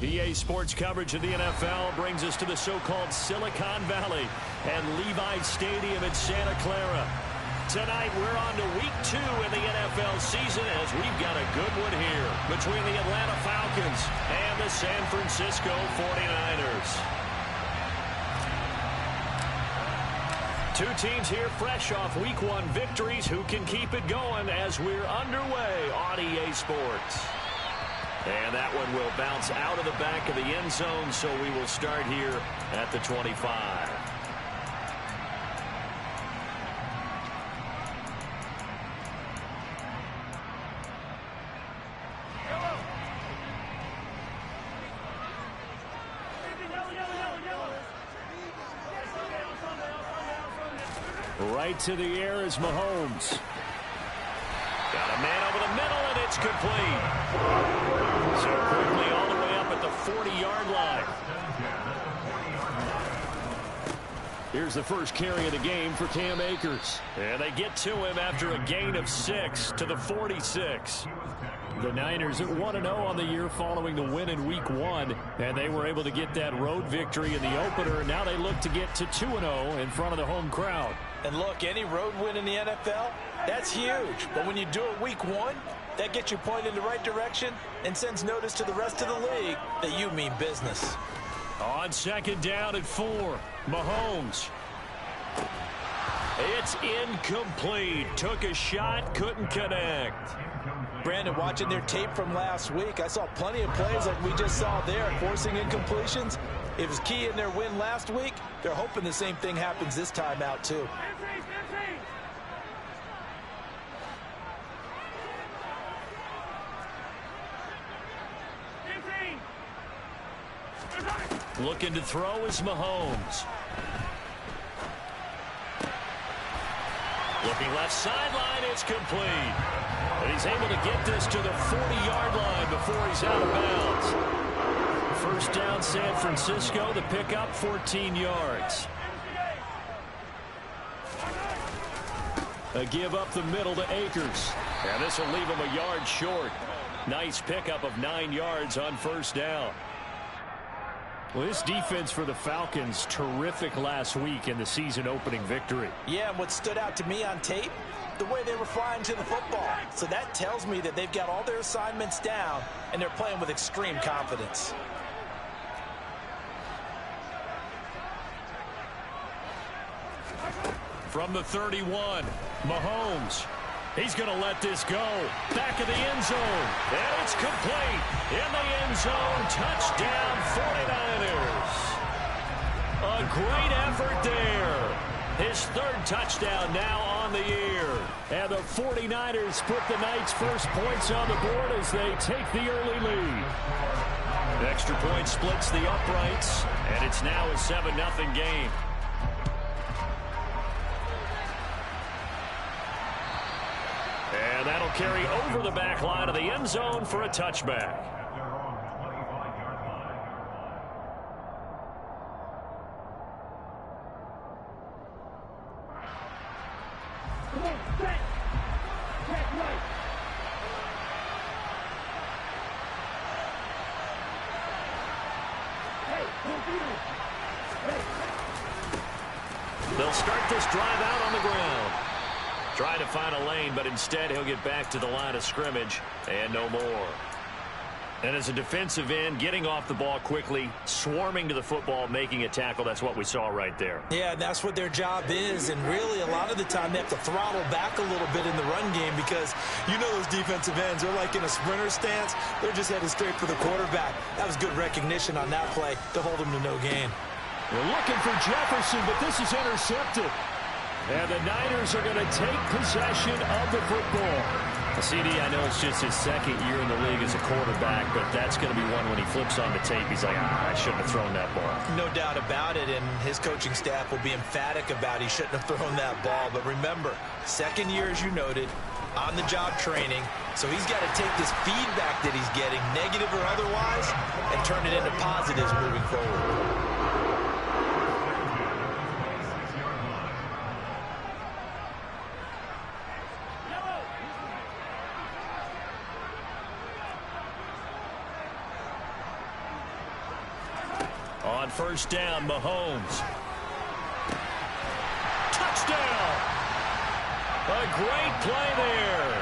EA Sports coverage of the NFL brings us to the so-called Silicon Valley and Levi Stadium in Santa Clara. Tonight, we're on to week 2 in the NFL season as we've got a good one here between the Atlanta Falcons and the San Francisco 49ers. Two teams here fresh off week 1 victories who can keep it going as we're underway on EA Sports. And that one will bounce out of the back of the end zone, so we will start here at the 25. Right to the air is Mahomes. Got a man over the middle, and it's complete. So quickly all the way up at the 40-yard line. Here's the first carry of the game for Cam Akers. And they get to him after a gain of 6 to the 46. The Niners are 1-0 on the year following the win in week 1. And they were able to get that road victory in the opener. Now they look to get to 2-0 in front of the home crowd. And look, any road win in the NFL, that's huge. But when you do it week 1, that gets you pointed in the right direction and sends notice to the rest of the league that you mean business. On second down and 4, Mahomes. It's incomplete. Took a shot, couldn't connect. Brandon, watching their tape from last week, I saw plenty of plays like we just saw there, forcing incompletions. It was key in their win last week. They're hoping the same thing happens this time out, too. Looking to throw is Mahomes. Looking left sideline, it's complete. And he's able to get this to the 40-yard line before he's out of bounds. First down, San Francisco. The pickup, 14 yards. A give up the middle to Akers. And this will leave him a yard short. Nice pickup of 9 yards on first down. Well, this defense for the Falcons, terrific last week in the season-opening victory. Yeah, and what stood out to me on tape, the way they were flying to the football. So that tells me that they've got all their assignments down, and they're playing with extreme confidence. From the 31, Mahomes. He's going to let this go. Back of the end zone. And it's complete. In the end zone. Touchdown, 49ers. A great effort there. His 3rd touchdown now on the year. And the 49ers put the Knights' first points on the board as they take the early lead. Extra point splits the uprights. And it's now a 7-0 game. And that'll carry over the back line of the end zone for a touchback. They'll start this drive out on the ground. Trying to find a lane, but instead he'll get back to the line of scrimmage and no more. And as a defensive end, getting off the ball quickly, swarming to the football, making a tackle, that's what we saw right there. Yeah, that's what their job is, and really a lot of the time they have to throttle back a little bit in the run game because you know those defensive ends, they're like in a sprinter stance. They're just headed straight for the quarterback. That was good recognition on that play to hold him to no gain. We're looking for Jefferson, but this is intercepted. And the Niners are going to take possession of the football. CD, I know it's just his 2nd year in the league as a quarterback, but that's going to be one when he flips on the tape. He's like, I shouldn't have thrown that ball. No doubt about it, and his coaching staff will be emphatic about he shouldn't have thrown that ball. But remember, 2nd year, as you noted, on-the-job training. So he's got to take this feedback that he's getting, negative or otherwise, and turn it into positives moving forward. On first down, Mahomes. Touchdown! A great play there.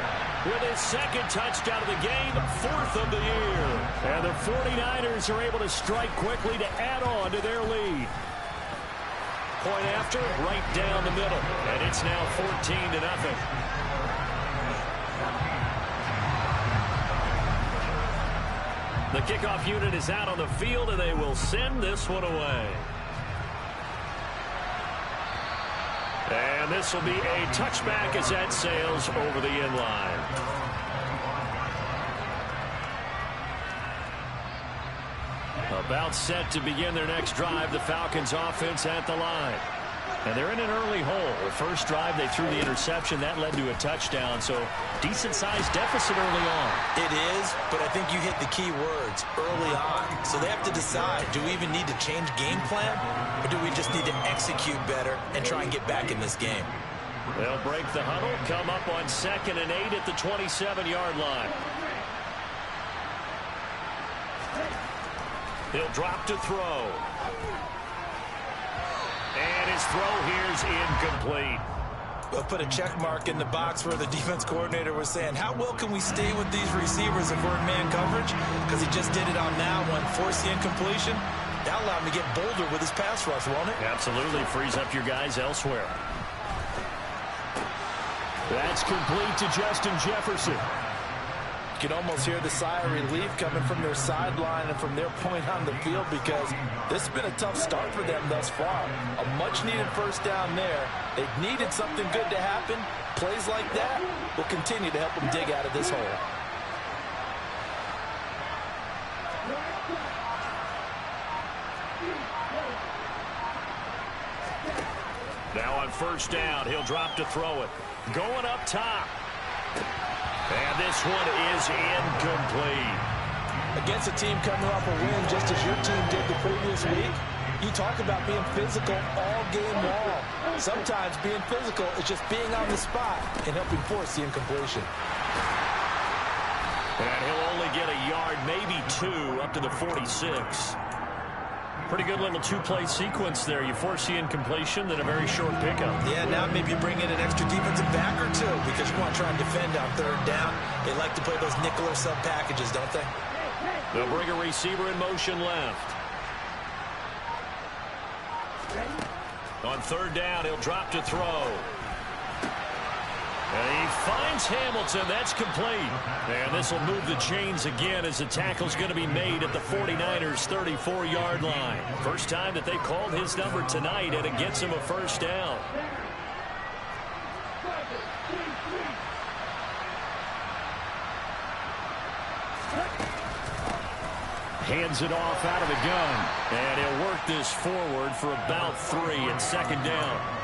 With his second touchdown of the game, 4th of the year. And the 49ers are able to strike quickly to add on to their lead. Point after, right down the middle. And it's now 14-0. The kickoff unit is out on the field, and they will send this one away. And this will be a touchback as that sails over the end line. About set to begin their next drive, the Falcons offense at the line. And they're in an early hole. The first drive, they threw the interception. That led to a touchdown, so decent-sized deficit early on. It is, but I think you hit the key words, early on. So they have to decide, do we even need to change game plan, or do we just need to execute better and try and get back in this game? They'll break the huddle, come up on 2nd and 8 at the 27-yard line. He'll drop to throw. And his throw here's incomplete. We'll put a check mark in the box where the defense coordinator was saying, how well can we stay with these receivers if we're in man coverage? Because he just did it on that one, forced the incompletion. That allowed him to get bolder with his pass rush, won't it? Absolutely. Frees up your guys elsewhere. That's complete to Justin Jefferson. You can almost hear the sigh of relief coming from their sideline and from their point on the field, because this has been a tough start for them thus far. A much-needed first down there. They've needed something good to happen. Plays like that will continue to help them dig out of this hole. Now on first down, he'll drop to throw it. Going up top. And this one is incomplete. Against a team coming off a win just as your team did the previous week, you talk about being physical all game long. Sometimes being physical is just being on the spot and helping force the incompletion. And he'll only get a yard, maybe 2, up to the 46. Pretty good little two-play sequence there. You force the incompletion, then a very short pickup. Yeah, now maybe you bring in an extra defensive back or two because you want to try and defend on third down. They like to play those nickel or sub packages, don't they? They'll bring a receiver in motion left. On third down, he'll drop to throw. And he finds Hamilton. That's complete. And this will move the chains again as the tackle's going to be made at the 49ers' 34-yard line. First time that they called his number tonight, and it gets him a first down. Hands it off out of the gun. And he'll work this forward for about 3 and second down.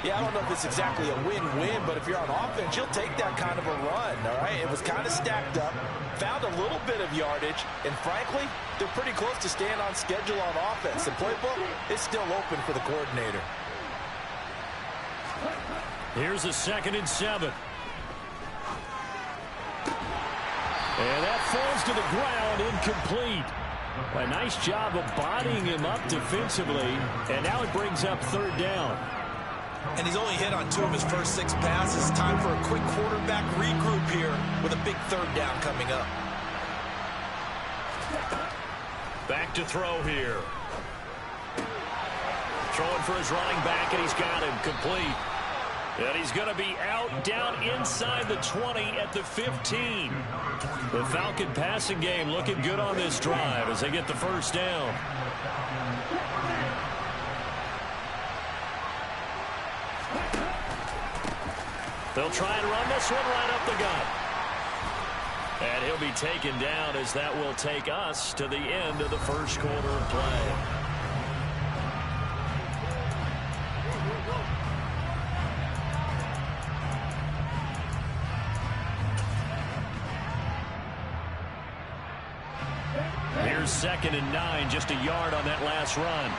Yeah, I don't know if it's exactly a win-win, but if you're on offense, you'll take that kind of a run, all right? It was kind of stacked up, found a little bit of yardage, and frankly, they're pretty close to staying on schedule on offense. The playbook is still open for the coordinator. Here's a 2nd and 7. And that falls to the ground, incomplete. A nice job of bodying him up defensively, and now it brings up third down. And he's only hit on 2 of his first 6 passes. Time for a quick quarterback regroup here with a big third down coming up. Back to throw here. Throwing for his running back, and he's got him complete. And he's going to be out down inside the 20 at the 15. The Falcon passing game looking good on this drive as they get the first down. They'll try and run this one right up the gut. And he'll be taken down as that will take us to the end of the first quarter of play. Here's 2nd and 9, just a yard on that last run.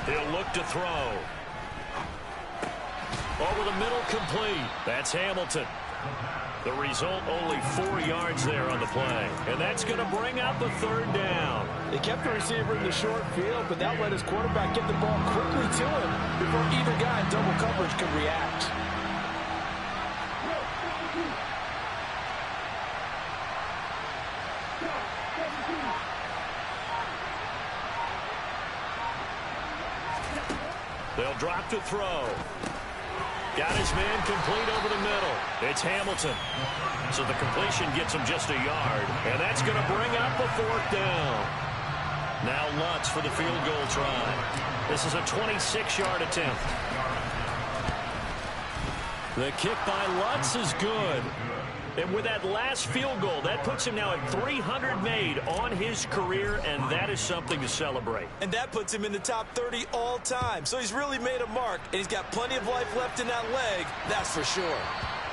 He'll look to throw. Over the middle, complete. That's Hamilton. The result, only 4 yards there on the play. And that's going to bring out the third down. They kept the receiver in the short field, but that let his quarterback get the ball quickly to him before either guy in double coverage could react. They'll drop to throw. Got his man complete over the middle. It's Hamilton. So the completion gets him just a yard. And that's going to bring up the fourth down. Now Lutz for the field goal try. This is a 26-yard attempt. The kick by Lutz is good. And with that last field goal, that puts him now at 300 made on his career, and that is something to celebrate. And that puts him in the top 30 all time. So he's really made a mark, and he's got plenty of life left in that leg, that's for sure.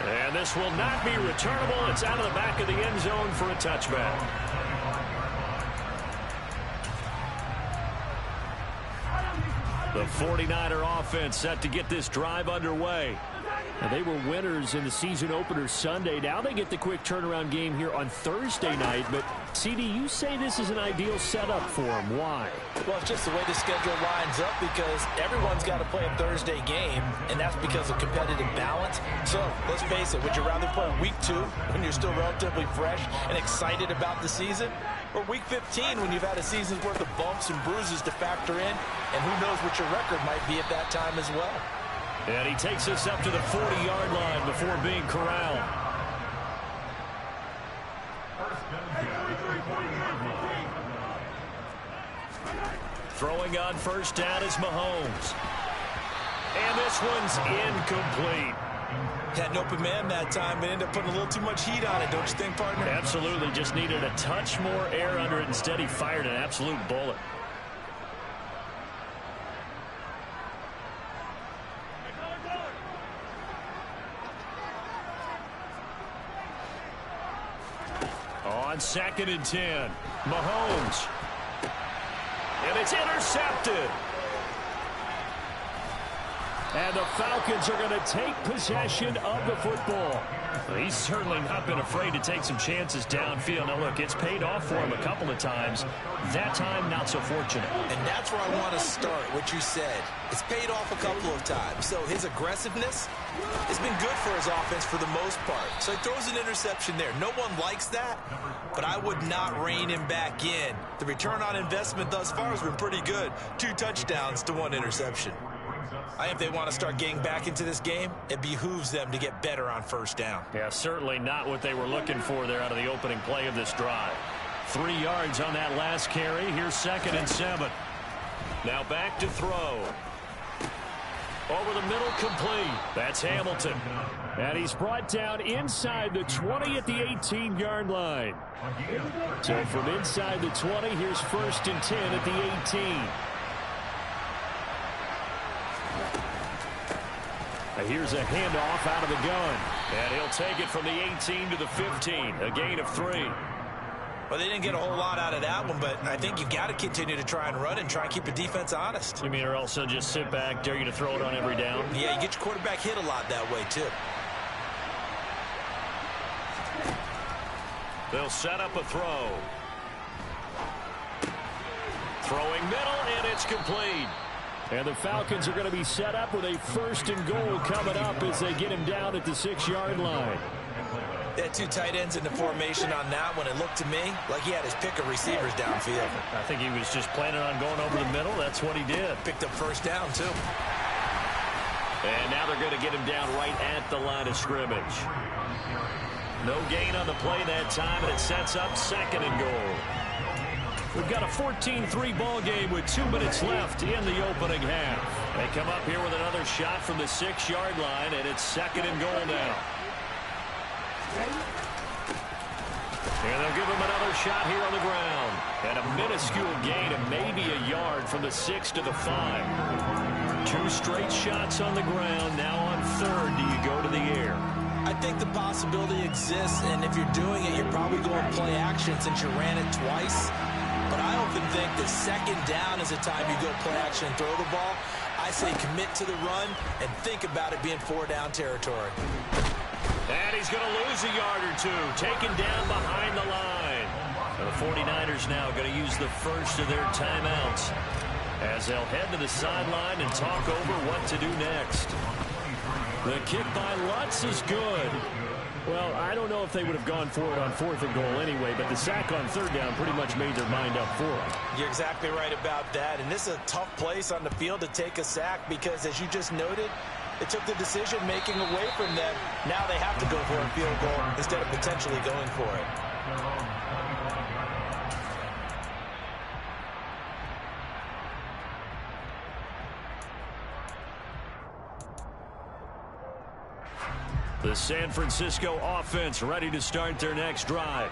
And this will not be returnable. It's out of the back of the end zone for a touchback. The 49er offense set to get this drive underway. And they were winners in the season opener Sunday. Now they get the quick turnaround game here on Thursday night. But, CD, you say this is an ideal setup for them. Why? Well, it's just the way the schedule lines up because everyone's got to play a Thursday game, and that's because of competitive balance. So, let's face it, would you rather play week 2 when you're still relatively fresh and excited about the season? Or week 15 when you've had a season's worth of bumps and bruises to factor in, and who knows what your record might be at that time as well. And he takes us up to the 40-yard line before being corralled. Throwing on first down is Mahomes. And this one's incomplete. Had an open man that time, but ended up putting a little too much heat on it, don't you think, partner? Absolutely. Just needed a touch more air under it. Instead, he fired an absolute bullet. On 2nd and 10, Mahomes. And it's intercepted. And the Falcons are going to take possession of the football. He's certainly not been afraid to take some chances downfield. Now, look, it's paid off for him a couple of times. That time, not so fortunate. And that's where I want to start, what you said. It's paid off a couple of times. So his aggressiveness has been good for his offense for the most part. So he throws an interception there. No one likes that, but I would not rein him back in. The return on investment thus far has been pretty good. 2 touchdowns to 1 interception. I think if they want to start getting back into this game, it behooves them to get better on first down. Yeah, certainly not what they were looking for there out of the opening play of this drive. 3 yards on that last carry. Here's 2nd and 7. Now back to throw. Over the middle, complete. That's Hamilton. And he's brought down inside the 20 at the 18-yard line. So from inside the 20, here's 1st and 10 at the 18. Here's a handoff out of the gun. And he'll take it from the 18 to the 15. A gain of 3. Well, they didn't get a whole lot out of that one, but I think you've got to continue to try and run and try and keep the defense honest. You mean or else they'll just sit back, dare you to throw it on every down? Yeah, you get your quarterback hit a lot that way, too. They'll set up a throw. Throwing middle, and it's complete. And the Falcons are going to be set up with a 1st and goal coming up as they get him down at the 6-yard line. They had 2 tight ends in the formation on that one. It looked to me like he had his pick of receivers downfield. I think he was just planning on going over the middle. That's what he did. Picked up first down, too. And now they're going to get him down right at the line of scrimmage. No gain on the play that time, and it sets up 2nd and goal. We've got a 14-3 ball game with 2 minutes left in the opening half. They come up here with another shot from the 6-yard line, and it's 2nd and goal now. And they'll give him another shot here on the ground. And a minuscule gain of maybe a yard from the 6 to the 5. 2 straight shots on the ground. Now on 3rd, do you go to the air? I think the possibility exists, and if you're doing it, you're probably going play action since you ran it twice. But I often think that 2nd down is the time you go play action and throw the ball. I say commit to the run and think about it being 4-down territory. And he's going to lose a yard or two, taken down behind the line. The 49ers now going to use the first of their timeouts as they'll head to the sideline and talk over what to do next. The kick by Lutz is good. Well, I don't know if they would have gone for it on 4th and goal anyway, but the sack on 3rd down pretty much made their mind up for it. You're exactly right about that, and this is a tough place on the field to take a sack because, as you just noted, it took the decision-making away from them. Now they have to go for a field goal instead of potentially going for it. The San Francisco offense ready to start their next drive.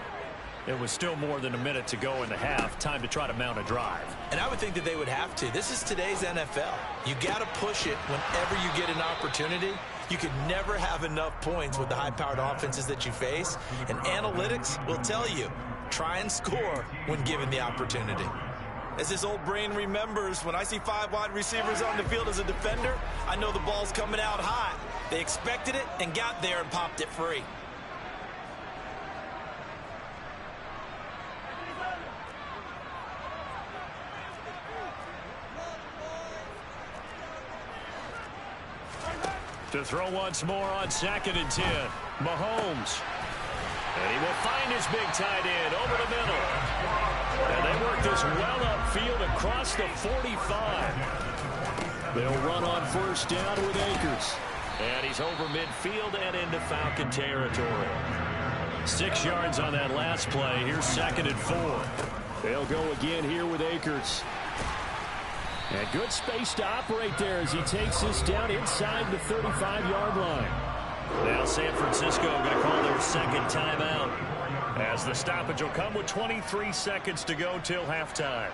It was still more than a minute to go in the half. Time to try to mount a drive. And I would think that they would have to. This is today's NFL. You got to push it whenever you get an opportunity. You could never have enough points with the high-powered offenses that you face. And analytics will tell you, try and score when given the opportunity. As this old brain remembers, when I see 5 wide receivers on the field as a defender, I know the ball's coming out hot. They expected it and got there and popped it free. To throw once more on 2nd and 10. Mahomes. And he will find his big tight end over the middle. And they work this well upfield across the 45. They'll run on 1st down with Akers. And he's over midfield and into Falcon territory. 6 yards on that last play. Here's 2nd and 4. They'll go again here with Akers. And good space to operate there as he takes this down inside the 35-yard line. Now San Francisco going to call their 2nd timeout, as the stoppage will come with 23 seconds to go till halftime.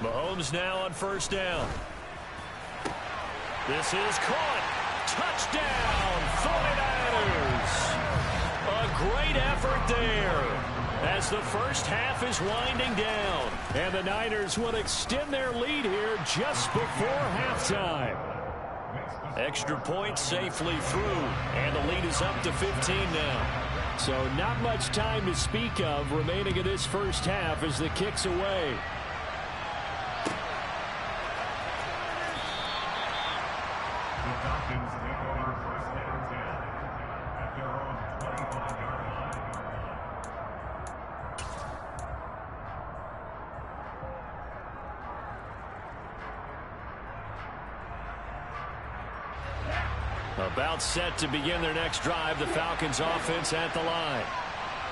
Mahomes now on 1st down. This is caught. Touchdown, 49ers. A great effort there as the first half is winding down. And the Niners will extend their lead here just before halftime. Extra point safely through, and the lead is up to 15 now. So not much time to speak of remaining in this first half as the kick's away. About set to begin their next drive, the Falcons offense at the line.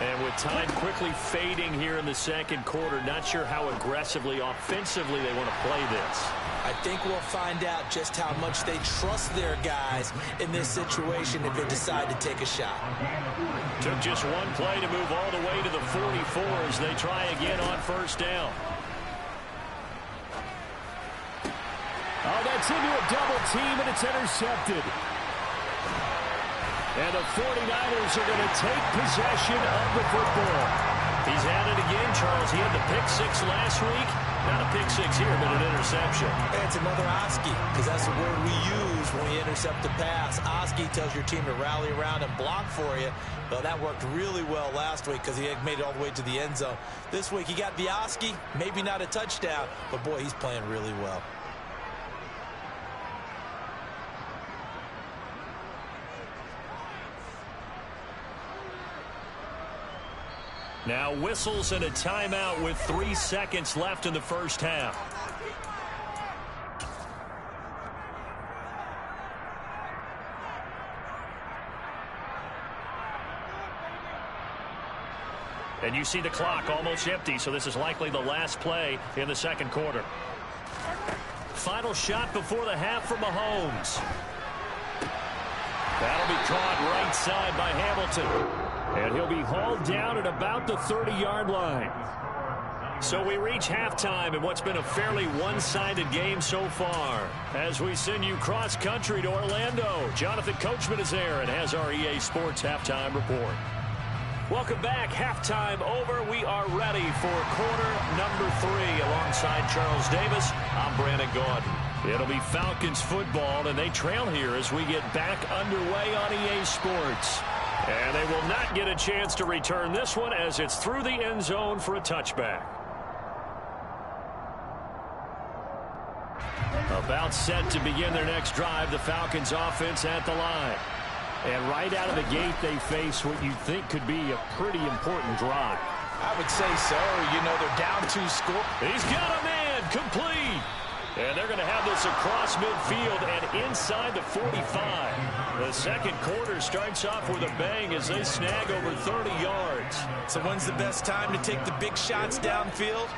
And with time quickly fading here in the 2nd quarter, not sure how aggressively, offensively they want to play this. I think we'll find out just how much they trust their guys in this situation if they decide to take a shot. Took just one play to move all the way to the 44 as they try again on 1st down. Oh, that's into a double team, and it's intercepted. And the 49ers are going to take possession of the football. He's at it again, Charles. He had the pick 6 last week. Not a pick 6 here, but an interception. And it's another Oski, because that's the word we use when we intercept a pass. Oski tells your team to rally around and block for you. Well, that worked really well last week because he had made it all the way to the end zone. This week he got the Oski, maybe not a touchdown, but boy, he's playing really well. Now whistles and a timeout with 3 seconds left in the first half. And you see the clock almost empty, so this is likely the last play in the 2nd quarter. Final shot before the half from Mahomes. That'll be caught right side by Hamilton. And he'll be hauled down at about the 30-yard line. So we reach halftime in what's been a fairly one-sided game so far. As we send you cross-country to Orlando, Jonathan Coachman is there and has our EA Sports halftime report. Welcome back. Halftime over. We are ready for quarter number 3. Alongside Charles Davis, I'm Brandon Gaudin. It'll be Falcons football, and they trail here as we get back underway on EA Sports. And they will not get a chance to return this one as it's through the end zone for a touchback. About set to begin their next drive, the Falcons offense at the line. And right out of the gate, they face what you'd think could be a pretty important drive. I would say so. You know, they're down 2 score. He's got a man, complete. And they're going to have this across midfield and inside the 45. The second quarter starts off with a bang as they snag over 30 yards. So when's the best time to take the big shots downfield?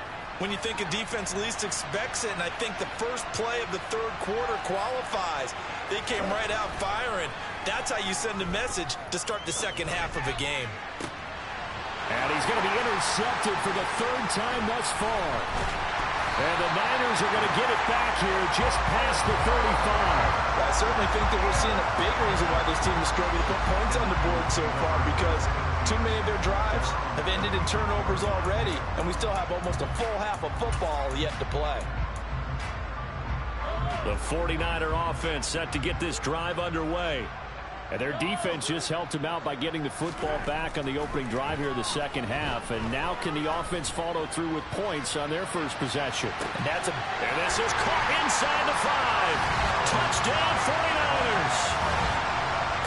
When you think a defense least expects it, and I think the first play of the third quarter qualifies. They came right out firing. That's how you send a message to start the second half of a game. And he's going to be intercepted for the 3rd time thus far. And the Niners are going to get it back here just past the 35. I certainly think that we're seeing a big reason why this team is struggling to put points on the board so far, because too many of their drives have ended in turnovers already, and we still have almost a full half of football yet to play. The 49er offense set to get this drive underway. And their defense just helped them out by getting the football back on the opening drive here in the second half. And now can the offense follow through with points on their first possession? And this is caught inside the 5. Touchdown 49ers.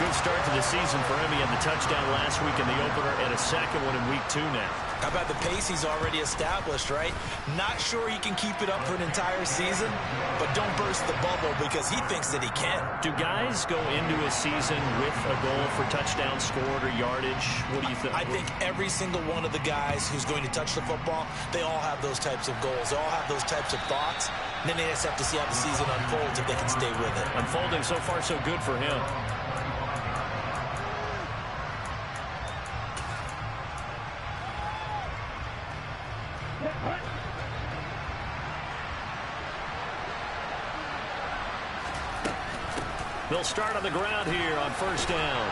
Good start to the season for him. He had the touchdown last week in the opener and a second one in week 2 now. How about the pace he's already established, right? Not sure he can keep it up for an entire season, but don't burst the bubble because he thinks that he can. Do guys go into a season with a goal for touchdown scored or yardage? What do you think? I think every single one of the guys who's going to touch the football, they all have those types of goals. They all have those types of thoughts. And then they just have to see how the season unfolds if they can stay with it. Unfolding so far so good for him. They'll start on the ground here on first down.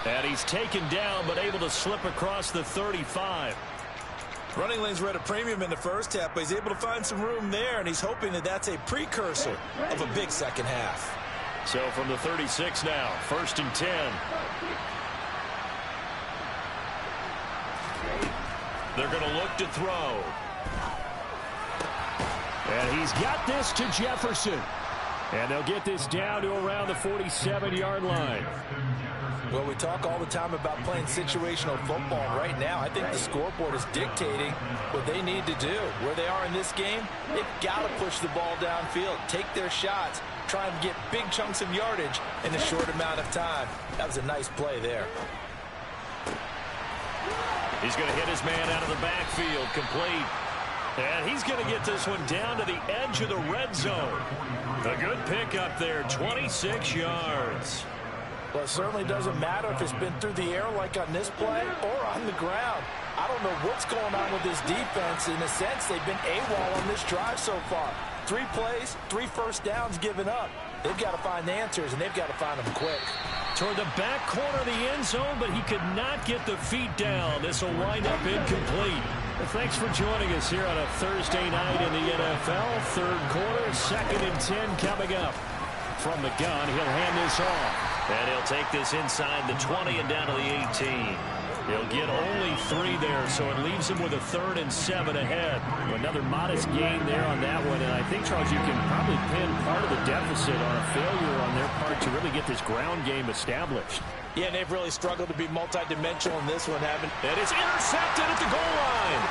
And he's taken down but able to slip across the 35. Running lanes were at a premium in the first half, but he's able to find some room there, and he's hoping that that's a precursor of a big second half. So from the 36 now, 1st and 10. They're going to look to throw. And he's got this to Jefferson. And they'll get this down to around the 47-yard line. Well, we talk all the time about playing situational football. Right now, I think the scoreboard is dictating what they need to do. Where they are in this game, they've got to push the ball downfield, take their shots, try and get big chunks of yardage in a short amount of time. That was a nice play there. He's going to hit his man out of the backfield, complete. And he's going to get this one down to the edge of the red zone. A good pickup there, 26 yards. Well, it certainly doesn't matter if it's been through the air like on this play or on the ground. I don't know what's going on with this defense. In a sense, they've been AWOL on this drive so far. 3 plays, 3 first downs given up. They've got to find the answers, and they've got to find them quick. Toward the back corner of the end zone, but he could not get the feet down. This will wind up incomplete. Well, thanks for joining us here on a Thursday night in the NFL. 3rd quarter, 2nd and 10 coming up. From the gun, he'll hand this off. And he'll take this inside the 20 and down to the 18. He'll get only 3 there, so it leaves him with a 3rd and 7 ahead. Another modest gain there on that one, and I think, Charles, you can probably pin part of the deficit on a failure on their part to really get this ground game established. Yeah, and they've really struggled to be multidimensional in this one, haven't they? And it's intercepted at the goal line.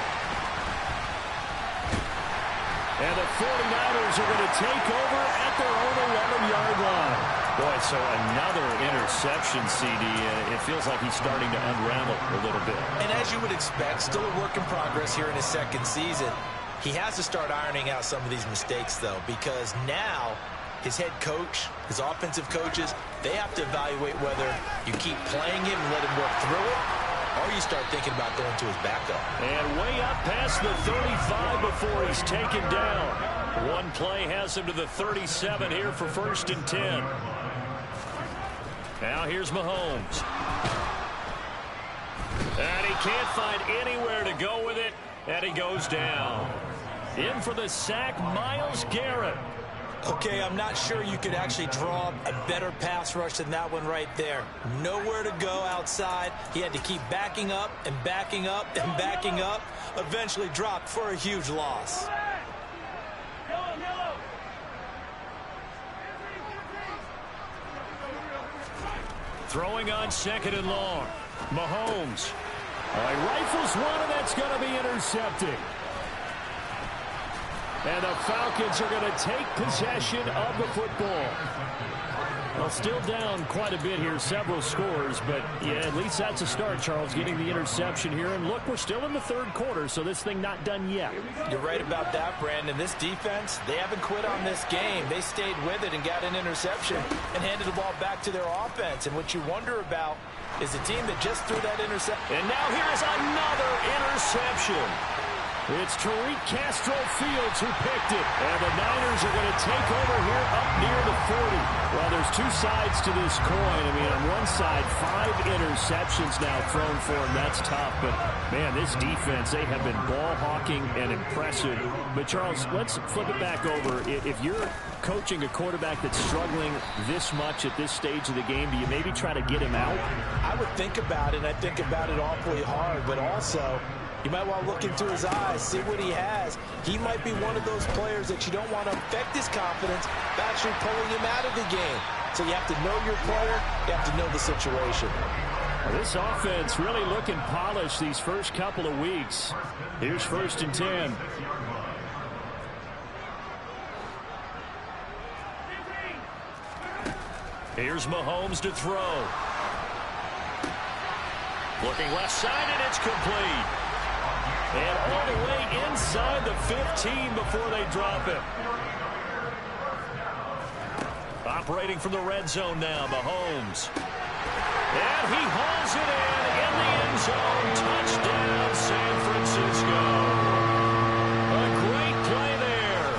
And the 49ers are going to take over at their own 11-yard line. Boy, so another interception, CD. It feels like he's starting to unravel a little bit. And as you would expect, still a work in progress here in his 2nd season. He has to start ironing out some of these mistakes, though, because now his head coach, his offensive coaches, they have to evaluate whether you keep playing him and let him work through it, or you start thinking about going to his backup. And way up past the 35 before he's taken down. One play has him to the 37 here for 1st and 10. Now here's Mahomes. And he can't find anywhere to go with it, and he goes down. In for the sack, Myles Garrett. Okay, I'm not sure you could actually draw a better pass rush than that one right there. Nowhere to go outside. He had to keep backing up and backing up and backing up. Eventually dropped for a huge loss. Throwing on 2nd and long. Mahomes. All right, rifles one, and that's going to be intercepted. And the Falcons are going to take possession of the football. Well, still down quite a bit here, several scores, but yeah, at least that's a start, Charles, getting the interception here. And look, we're still in the 3rd quarter, so this thing not done yet. You're right about that, Brandon. This defense, they haven't quit on this game. They stayed with it and got an interception and handed the ball back to their offense. And what you wonder about is the team that just threw that interception. And now here's another interception. It's Tariq Castro-Fields who picked it. And the Niners are going to take over here up near the 40. Well, there's two sides to this coin. I mean, on one side, 5 interceptions now thrown for him. That's tough. But, man, this defense, they have been ball hawking and impressive. But, Charles, let's flip it back over. If you're coaching a quarterback that's struggling this much at this stage of the game, do you maybe try to get him out? I would think about it. I think about it awfully hard. But also, you might want to look into his eyes, see what he has. He might be one of those players that you don't want to affect his confidence by actually pulling him out of the game. So you have to know your player. You have to know the situation. Well, this offense really looking polished these first couple of weeks. Here's 1st and 10. Here's Mahomes to throw. Looking left side, and it's complete. And all the way inside the 15 before they drop it. Operating from the red zone now, Mahomes. And he hauls it in the end zone. Touchdown, San Francisco. A great play there.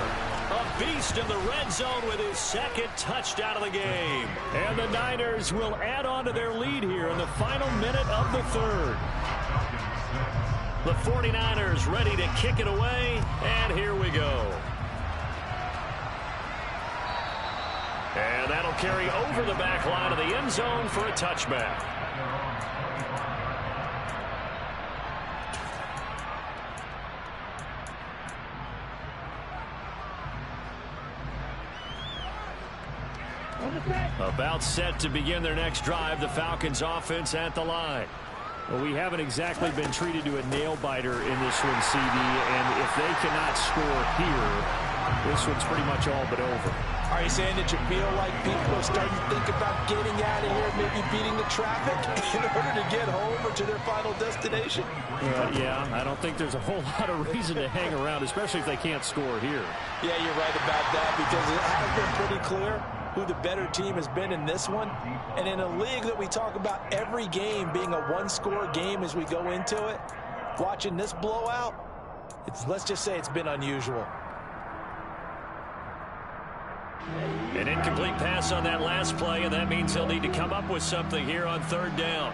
A beast in the red zone with his 2nd touchdown of the game. And the Niners will add on to their lead here in the final minute of the 3rd. The 49ers ready to kick it away, and here we go. And that'll carry over the back line of the end zone for a touchback. About set to begin their next drive, the Falcons offense at the line. Well, we haven't exactly been treated to a nail-biter in this one, CD, and if they cannot score here, this one's pretty much all but over. Are you saying that you feel like people are starting to think about getting out of here, maybe beating the traffic in order to get home or to their final destination? Yeah, I don't think there's a whole lot of reason to hang around, especially if they can't score here. Yeah, you're right about that, because it has been pretty clear who the better team has been in this one. And in a league that we talk about every game being a one-score game as we go into it, watching this blowout, let's just say it's been unusual. An incomplete pass on that last play, and that means they'll need to come up with something here on 3rd down.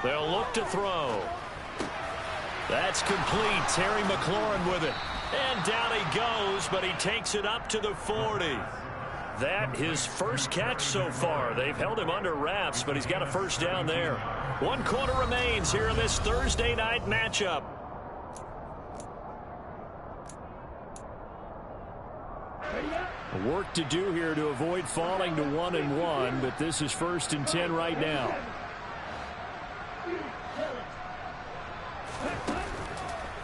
They'll look to throw. That's complete. Terry McLaurin with it. And down he goes, but he takes it up to the 40. That his first catch so far. They've held him under wraps, but he's got a 1st down there. 1 quarter remains here in this Thursday night matchup. Work to do here to avoid falling to 1-1, but this is 1st and 10 right now.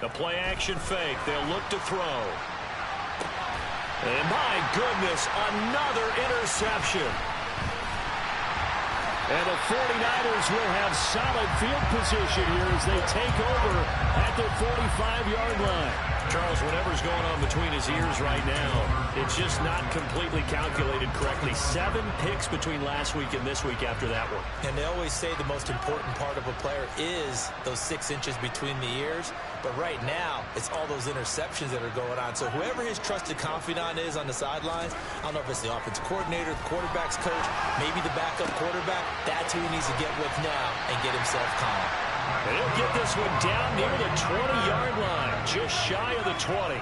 The play action fake. They'll look to throw. And my goodness, another interception. And the 49ers will have solid field position here as they take over at their 45-yard line. Charles, whatever's going on between his ears right now, it's just not completely calculated correctly. 7 picks between last week and this week after that one. And they always say the most important part of a player is those 6 inches between the ears. But right now, it's all those interceptions that are going on. So whoever his trusted confidant is on the sidelines, I don't know if it's the offensive coordinator, the quarterback's coach, maybe the backup quarterback, that's who he needs to get with now and get himself calm. And he'll get this one down near the 20-yard line, just shy of the 20.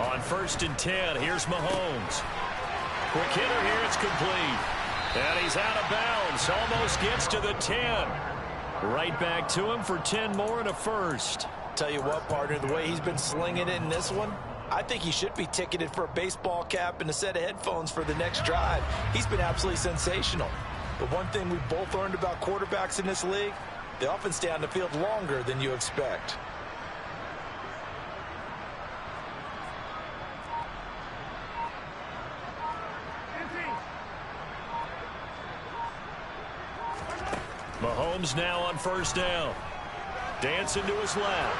On 1st and 10, here's Mahomes. Quick hitter here, it's complete. And he's out of bounds, almost gets to the 10. Right back to him for 10 more and a first. Tell you what, partner, the way he's been slinging it in this one, I think he should be ticketed for a baseball cap and a set of headphones for the next drive. He's been absolutely sensational. But one thing we've both learned about quarterbacks in this league, they often stay on the field longer than you expect. Mahomes now on 1st down. Dancing to his left.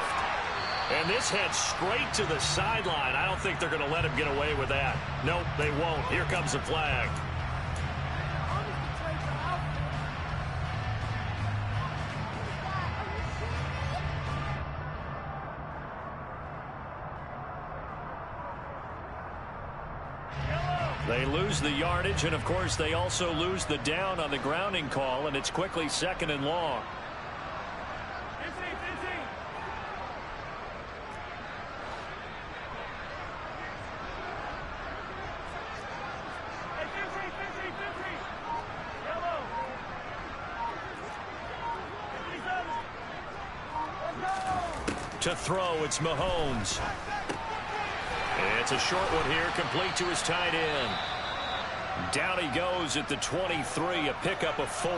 And this heads straight to the sideline. I don't think they're going to let him get away with that. Nope, they won't. Here comes a flag. They lose the yardage, and of course they also lose the down on the grounding call, and it's quickly 2nd and long. To throw, it's Mahomes. It's a short one here, complete to his tight end. Down he goes at the 23, a pickup of 4.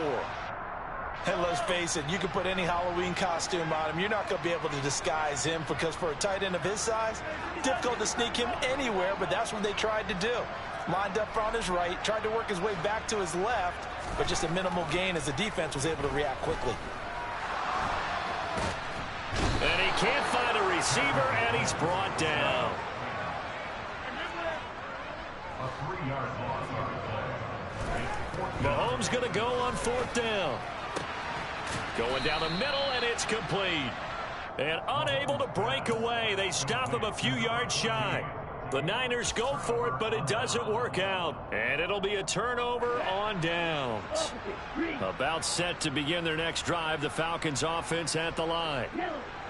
And let's face it, you can put any Halloween costume on him. You're not going to be able to disguise him because for a tight end of his size, difficult to sneak him anywhere, but that's what they tried to do. Lined up on his right, tried to work his way back to his left, but just a minimal gain as the defense was able to react quickly. And he can't find a receiver, and he's brought down. Mahomes going to go on 4th down. Going down the middle, and it's complete. And unable to break away. They stop him a few yards shy. The Niners go for it, but it doesn't work out. And it'll be a turnover on downs. About set to begin their next drive, the Falcons offense at the line.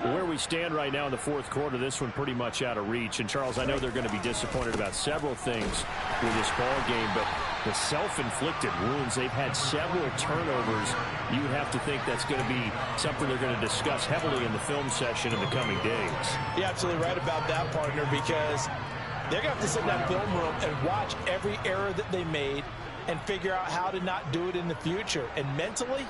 Where we stand right now in the 4th quarter, this one pretty much out of reach. And, Charles, I know they're going to be disappointed about several things with this ball game, but the self-inflicted wounds, they've had several turnovers. You have to think that's going to be something they're going to discuss heavily in the film session in the coming days. You're absolutely right about that, partner, because they're going to have to sit in that film room and watch every error that they made and figure out how to not do it in the future. And mentally,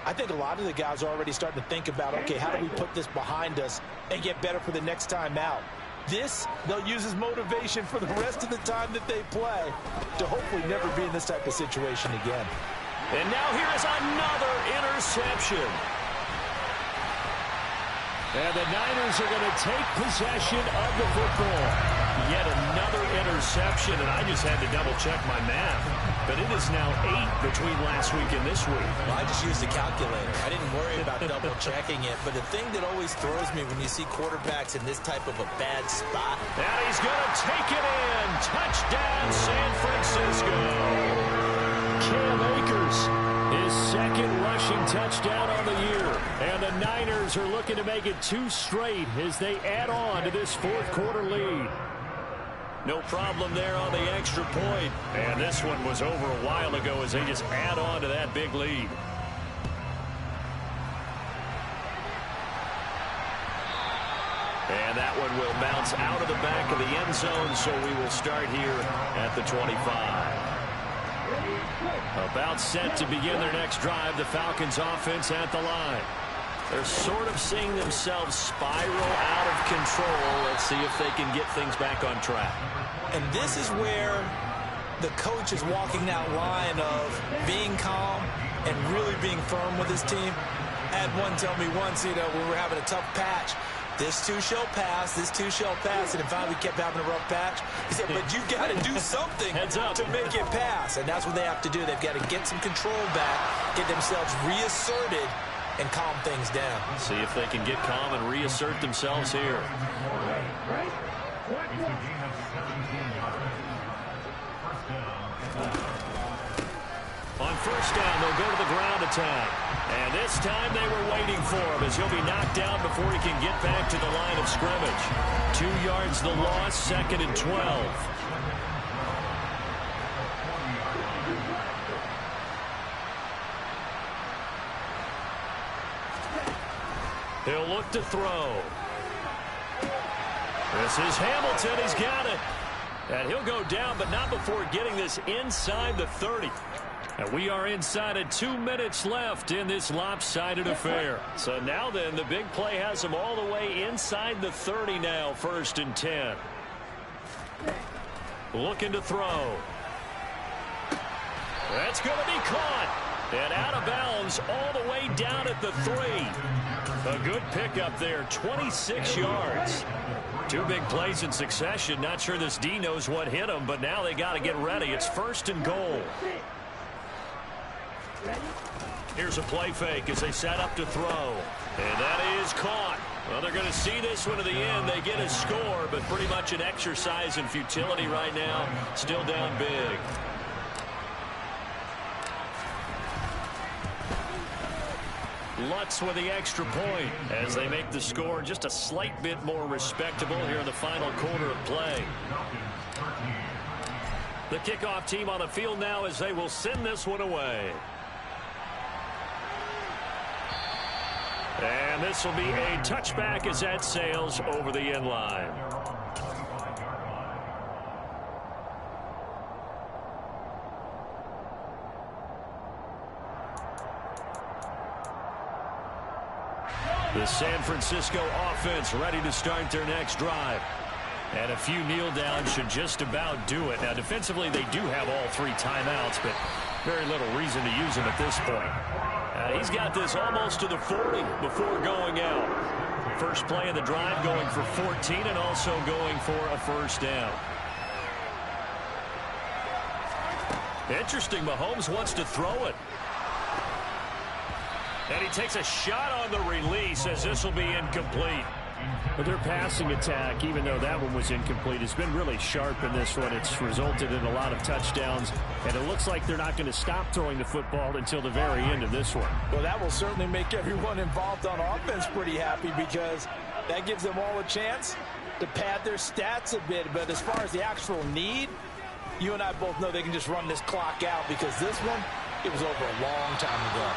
I think a lot of the guys are already starting to think about, okay, how do we put this behind us and get better for the next time out? This, they'll use as motivation for the rest of the time that they play to hopefully never be in this type of situation again. And now here is another interception. And the Niners are going to take possession of the football. Yet another interception, and I just had to double-check my math. But it is now 8 between last week and this week. Well, I just used a calculator. I didn't worry about double-checking it. But the thing that always throws me when you see quarterbacks in this type of a bad spot. And he's going to take it in. Touchdown, San Francisco. Cam Akers, his 2nd rushing touchdown on the year. And the Niners are looking to make it 2 straight as they add on to this 4th quarter lead. No problem there on the extra point. And this one was over a while ago as they just add on to that big lead. And that one will bounce out of the back of the end zone, so we will start here at the 25. About set to begin their next drive, the Falcons offense at the line. They're sort of seeing themselves spiral out of control. Let's see if they can get things back on track. And this is where the coach is walking that line of being calm and really being firm with his team. I had one tell me once, we were having a tough patch. This too shall pass, this too shall pass. And finally we kept having a rough patch. He said, but you got to do something to make it pass. And that's what they have to do. They've got to get some control back, get themselves reasserted, and calm things down. See if they can get calm and reassert themselves here. On first down, they'll go to the ground attack. And this time they were waiting for him as he'll be knocked down before he can get back to the line of scrimmage. 2 yards the loss, 2nd and 12. He'll look to throw. This is Hamilton. He's got it. And he'll go down, but not before getting this inside the 30. And we are inside of 2 minutes left in this lopsided affair. So now then, the big play has him all the way inside the 30 now, 1st and 10. Looking to throw. That's going to be caught. And out of bounds all the way down at the 3. A good pickup there, 26 yards. 2 big plays in succession. Not sure this D knows what hit him, but now they got to get ready. It's 1st and goal. Here's a play fake as they set up to throw. And that is caught. Well, they're going to see this one to the end. They get a score, but pretty much an exercise in futility right now. Still down big. Lutz with the extra point as they make the score just a slight bit more respectable here in the final quarter of play. The kickoff team on the field now as they will send this one away. And this will be a touchback as that sails over the end line. The San Francisco offense ready to start their next drive. And a few kneel downs should just about do it. Now, defensively, they do have all 3 timeouts, but very little reason to use them at this point. He's got this almost to the 40 before going out. First play of the drive going for 14 and also going for a first down. Interesting, Mahomes wants to throw it. And he takes a shot on the release as this will be incomplete. But their passing attack, even though that one was incomplete, has been really sharp in this one. It's resulted in a lot of touchdowns, and it looks like they're not going to stop throwing the football until the very end of this one. Well, that will certainly make everyone involved on offense pretty happy because that gives them all a chance to pad their stats a bit. But as far as the actual need, you and I both know they can just run this clock out because this one, it was over a long time ago.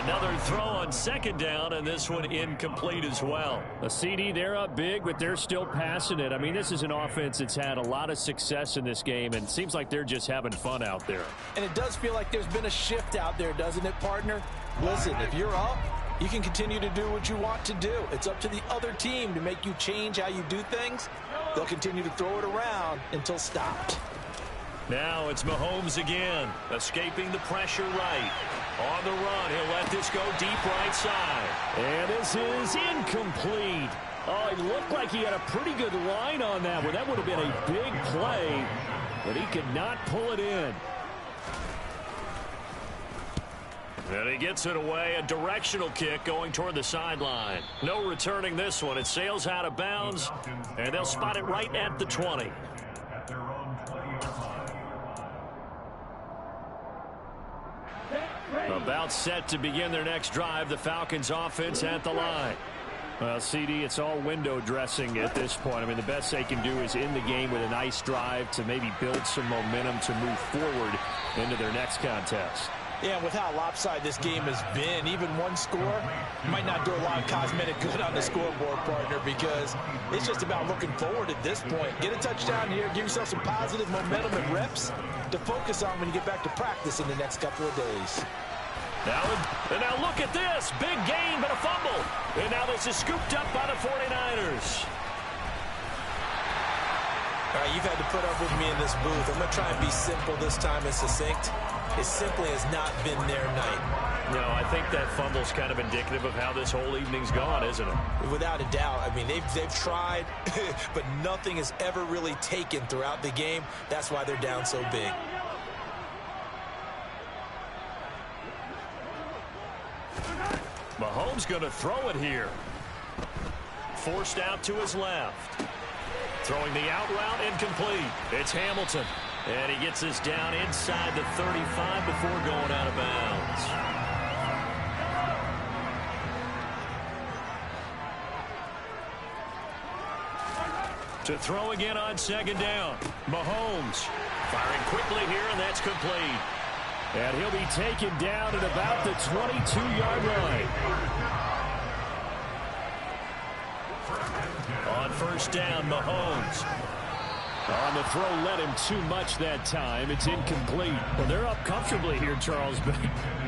Another throw on 2nd down, and this one incomplete as well. A CD, they're up big, but they're still passing it. I mean, this is an offense that's had a lot of success in this game, and it seems like they're just having fun out there. And it does feel like there's been a shift out there, doesn't it, partner? Listen, if you're up, you can continue to do what you want to do. It's up to the other team to make you change how you do things. They'll continue to throw it around until stopped. Now it's Mahomes again, escaping the pressure right. On the run, he'll let this go deep right side. And this is incomplete. Oh, it looked like he had a pretty good line on that one. That would have been a big play, but he could not pull it in. And he gets it away, a directional kick going toward the sideline. No returning this one. It sails out of bounds, and they'll spot it right at the 20. About set to begin their next drive. The Falcons offense at the line. Well, CD, it's all window dressing at this point. I mean, the best they can do is end the game with a nice drive to maybe build some momentum to move forward into their next contest. Yeah, and with how lopsided this game has been, even one score might not do a lot of cosmetic good on the scoreboard, partner, because it's just about looking forward at this point. Get a touchdown here, give yourself some positive momentum and reps to focus on when you get back to practice in the next couple of days. Now look at this. Big gain, but a fumble. And now this is scooped up by the 49ers. All right, you've had to put up with me in this booth. I'm going to try and be simple this time and succinct. It simply has not been their night. No, I think that fumble's kind of indicative of how this whole evening's gone, isn't it? Without a doubt. I mean, they've tried, but nothing has ever really taken throughout the game. That's why they're down so big. Mahomes going to throw it here. Forced out to his left. Throwing the out route, incomplete. It's Hamilton. And he gets this down inside the 35 before going out of bounds. To throw again on second down. Mahomes firing quickly here, and that's complete. And he'll be taken down at about the 22-yard line. On first down, Mahomes. On the throw, led him too much that time. It's incomplete. Well, they're up comfortably here, Charles, but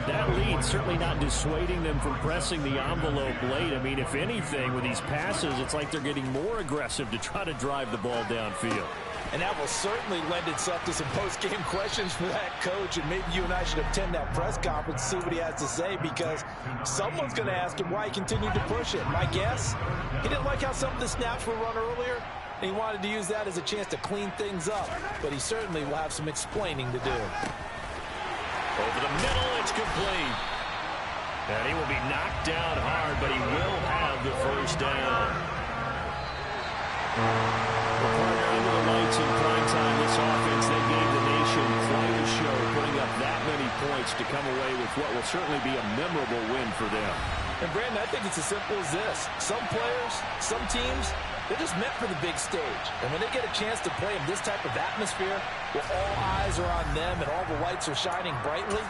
that lead certainly not dissuading them from pressing the envelope late. I mean, if anything, with these passes, it's like they're getting more aggressive to try to drive the ball downfield. And that will certainly lend itself to some post-game questions for that coach, and maybe you and I should attend that press conference and see what he has to say, because someone's going to ask him why he continued to push it. My guess, he didn't like how some of the snaps were run earlier, and he wanted to use that as a chance to clean things up, but he certainly will have some explaining to do. Over the middle, it's complete. And he will be knocked down hard, but he will have the first down. Under the lights in prime time, this offense, they gave the nation quite a show, putting up that many points to come away with what will certainly be a memorable win for them. And Brandon, I think it's as simple as this. Some players, some teams, they're just meant for the big stage. And when they get a chance to play in this type of atmosphere, where all eyes are on them and all the lights are shining brightly,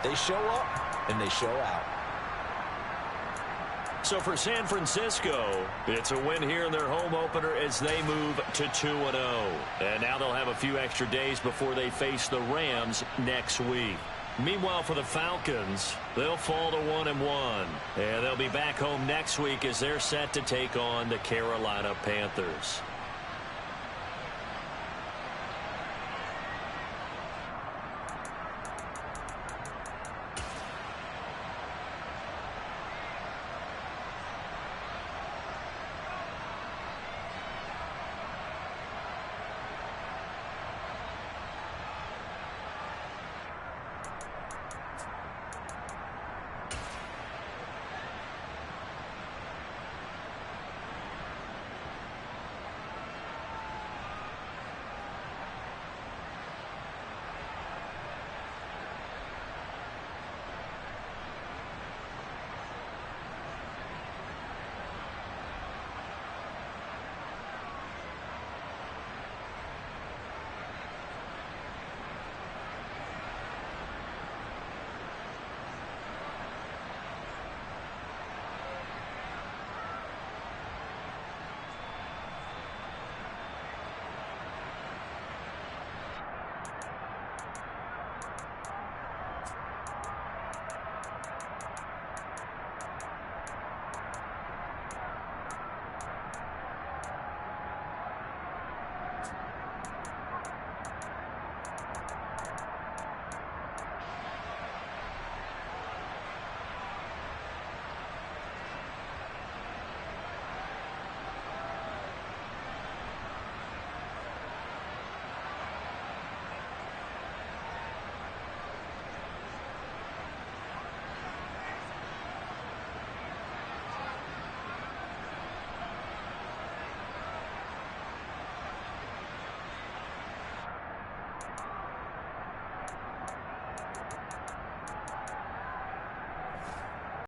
they show up and they show out. So for San Francisco, it's a win here in their home opener as they move to 2-0. And now they'll have a few extra days before they face the Rams next week. Meanwhile, for the Falcons, they'll fall to 1-1. And they'll be back home next week as they're set to take on the Carolina Panthers.